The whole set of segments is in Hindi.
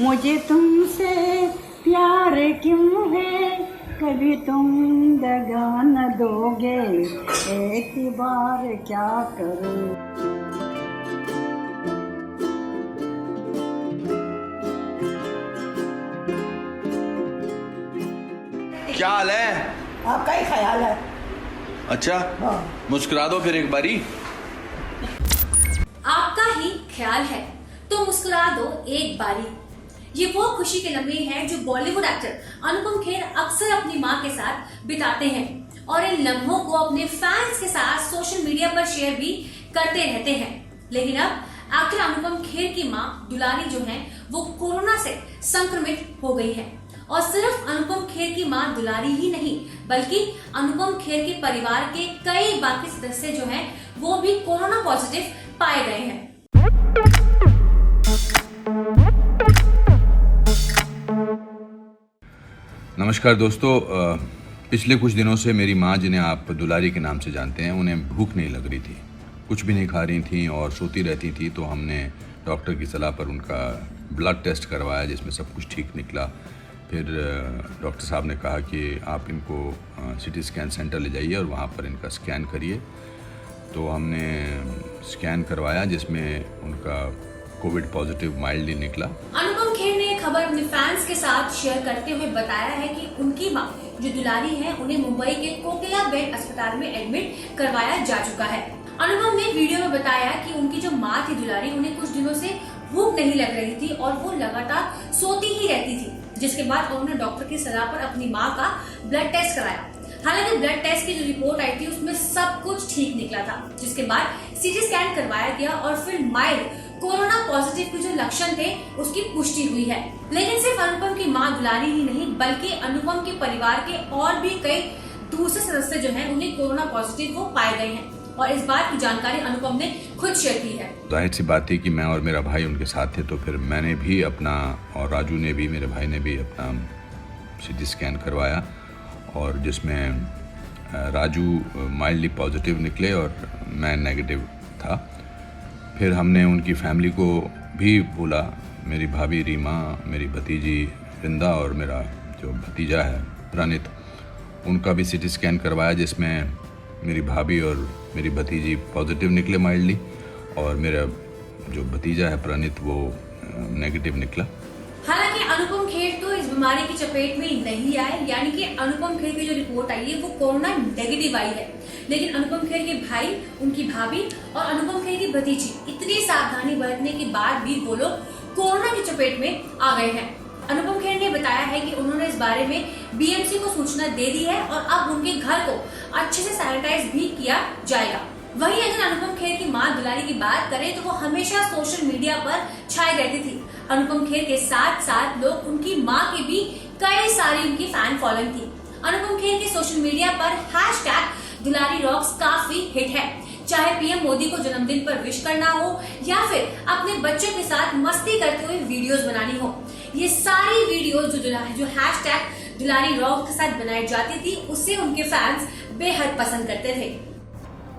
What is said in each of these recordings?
मुझे तुमसे प्यार क्यों है, कभी तुम दगा न दोगे, एक बार क्या करूं। क्या हाल है? आपका ही ख्याल है। अच्छा, हाँ। मुस्कुरा दो फिर एक बारी। आपका ही ख्याल है तो मुस्कुरा दो एक बारी। ये वो खुशी के लम्हे हैं जो बॉलीवुड एक्टर अनुपम खेर अक्सर अपनी मां के साथ बिताते हैं और इन लम्हों को अपने फैंस के साथ सोशल मीडिया पर शेयर भी करते रहते हैं। लेकिन अब एक्टर अनुपम खेर की मां दुलारी जो है वो कोरोना से संक्रमित हो गई है। और सिर्फ अनुपम खेर की मां दुलारी ही नहीं बल्कि अनुपम खेर के परिवार के कई बाकी सदस्य जो हैं वो भी कोरोना पॉजिटिव पाए गए हैं। नमस्कार दोस्तों, पिछले कुछ दिनों से मेरी माँ, जिन्हें आप दुलारी के नाम से जानते हैं, उन्हें भूख नहीं लग रही थी, कुछ भी नहीं खा रही थी और सोती रहती थी। तो हमने डॉक्टर की सलाह पर उनका ब्लड टेस्ट करवाया जिसमें सब कुछ ठीक निकला। फिर डॉक्टर साहब ने कहा कि आप इनको सिटी स्कैन सेंटर ले जाइए और वहाँ पर इनका स्कैन करिए। तो हमने स्कैन करवाया जिसमें उनका कोविड पॉजिटिव माइल्डली निकला। अनुपम खेर ने खबर अपने फैंस के साथ शेयर करते हुए बताया है कि उनकी मां जो दुलारी है उन्हें मुंबई के कोकिलाबेन अस्पताल में एडमिट करवाया जा चुका है। अनुपम ने वीडियो में बताया कि उनकी जो मां थी दुलारी, उन्हें कुछ दिनों से भूख नहीं लग रही थी और वो लगातार सोती ही रहती थी, जिसके बाद उन्होंने डॉक्टर की सलाह पर अपनी मां का ब्लड टेस्ट कराया। हालांकि ब्लड टेस्ट की जो रिपोर्ट आई थी उसमें सब कुछ ठीक निकला था, जिसके बाद सीटी स्कैन करवाया गया और फिर माइल्ड कोरोना पॉजिटिव के जो लक्षण थे उसकी पुष्टि हुई है। लेकिन सिर्फ अनुपम की मां दुलारी ही नहीं बल्कि अनुपम के परिवार के और भी कई दूसरे सदस्य जो हैं उन्हें कोरोना पॉजिटिव वो पाए गए हैं और इस बात की जानकारी अनुपम ने खुद शेयर की है। जाहिर सी बात थी कि मैं और मेरा भाई उनके साथ थे, तो फिर मैंने भी अपना और राजू ने भी, मेरे भाई ने भी अपना सीटी स्कैन करवाया और जिसमें राजू माइल्डली पॉजिटिव निकले और मैं नेगेटिव था। फिर हमने उनकी फैमिली को भी बोला, मेरी भाभी रीमा, मेरी भतीजी वृंदा और मेरा जो भतीजा है प्रणित, उनका भी सीटी स्कैन करवाया जिसमें मेरी भाभी और मेरी भतीजी पॉजिटिव निकले माइल्डली और मेरा जो भतीजा है प्रणित वो नेगेटिव निकला। हालांकि अनुपम खेर तो इस बीमारी की चपेट में नहीं आए, यानी कि अनुपम खेर की जो रिपोर्ट आई है वो कोरोना नेगेटिव आई है। लेकिन अनुपम खेर के भाई, उनकी भाभी और अनुपम खेर की भतीजी इतनी सावधानी बरतने के बाद भी वो लोग कोरोना की चपेट में आ गए हैं। अनुपम खेर ने बताया है कि उन्होंने इस बारे में बीएमसी को सूचना दे दी है और अब उनके घर को अच्छे से सैनिटाइज भी किया जाएगा। वहीं अगर अनुपम खेर की मां दुलारी की बात करें तो वो हमेशा सोशल मीडिया पर छाई रहती थी। अनुपम खेर के साथ साथ लोग उनकी मां की भी कई सारी उनकी फैन फॉलोइंग थी। अनुपम खेर के सोशल मीडिया पर हैशटैग दुलारी रॉक्स काफी हिट है, चाहे पीएम मोदी को जन्मदिन पर विश करना हो या फिर अपने बच्चों के साथ मस्ती करते हुए वीडियोस बनानी हो। ये सारी वीडियोस जो हैशटैग दुलारी रॉक्स के साथ बनाई जाती थी उससे उनके फैंस बेहद पसंद करते थे।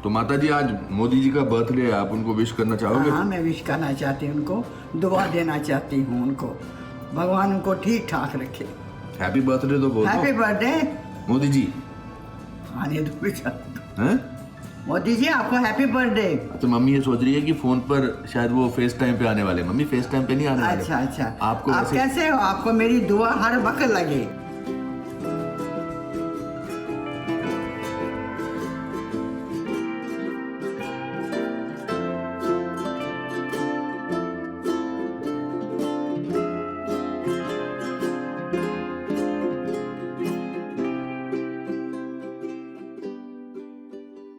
तो माता जी, आज मोदी जी का बर्थडे है, आप उनको विश करना चाहोगे? हाँ, मैं विश करना चाहती हूँ, उनको दुआ देना चाहती हूँ, उनको भगवान उनको ठीक ठाक रखे। हैप्पी बर्थडे तो बोल दो। Happy birthday Modi ji. आने दो बेटा। हैं? मोदी जी आपको हैप्पी बर्थडे। तो मम्मी ये सोच रही है कि फोन पर शायद वो फेस टाइम पे आने वाले। मम्मी फेस टाइम पे नहीं आने वाले। अच्छा अच्छा, आपको आप कैसे हो? आपको मेरी दुआ हर वक्त लगे।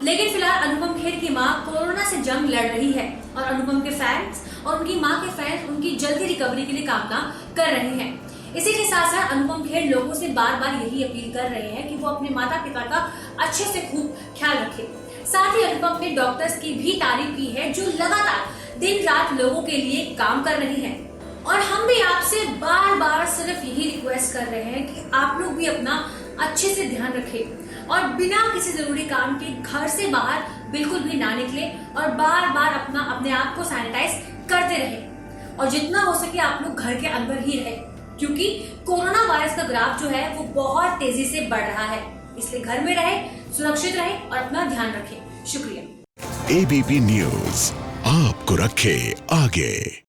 लेकिन फिलहाल अनुपम खेर की मां कोरोना से जंग लड़ रही है और अनुपम के फैंस और उनकी मां के फैंस उनकी जल्दी रिकवरी के लिए कामना कर रहे हैं। इसी के साथ साथ अनुपम खेर लोगों से बार बार यही अपील कर रहे हैं कि वो अपने माता पिता का अच्छे से खूब ख्याल रखें। साथ ही अनुपम ने डॉक्टर्स की भी तारीफ की है जो लगातार दिन रात लोगों के लिए काम कर रही है। और हम भी आपसे बार बार सिर्फ यही रिक्वेस्ट कर रहे हैं कि आप लोग भी अपना अच्छे से ध्यान रखें और बिना किसी जरूरी काम के घर से बाहर बिल्कुल भी ना निकले और बार बार अपने आप को सैनिटाइज करते रहें। और जितना हो सके आप लोग घर के अंदर ही रहे, क्योंकि कोरोना वायरस का ग्राफ जो है वो बहुत तेजी से बढ़ रहा है। इसलिए घर में रहे, सुरक्षित रहे और अपना ध्यान रखें। शुक्रिया। ABP न्यूज आपको रखे आगे।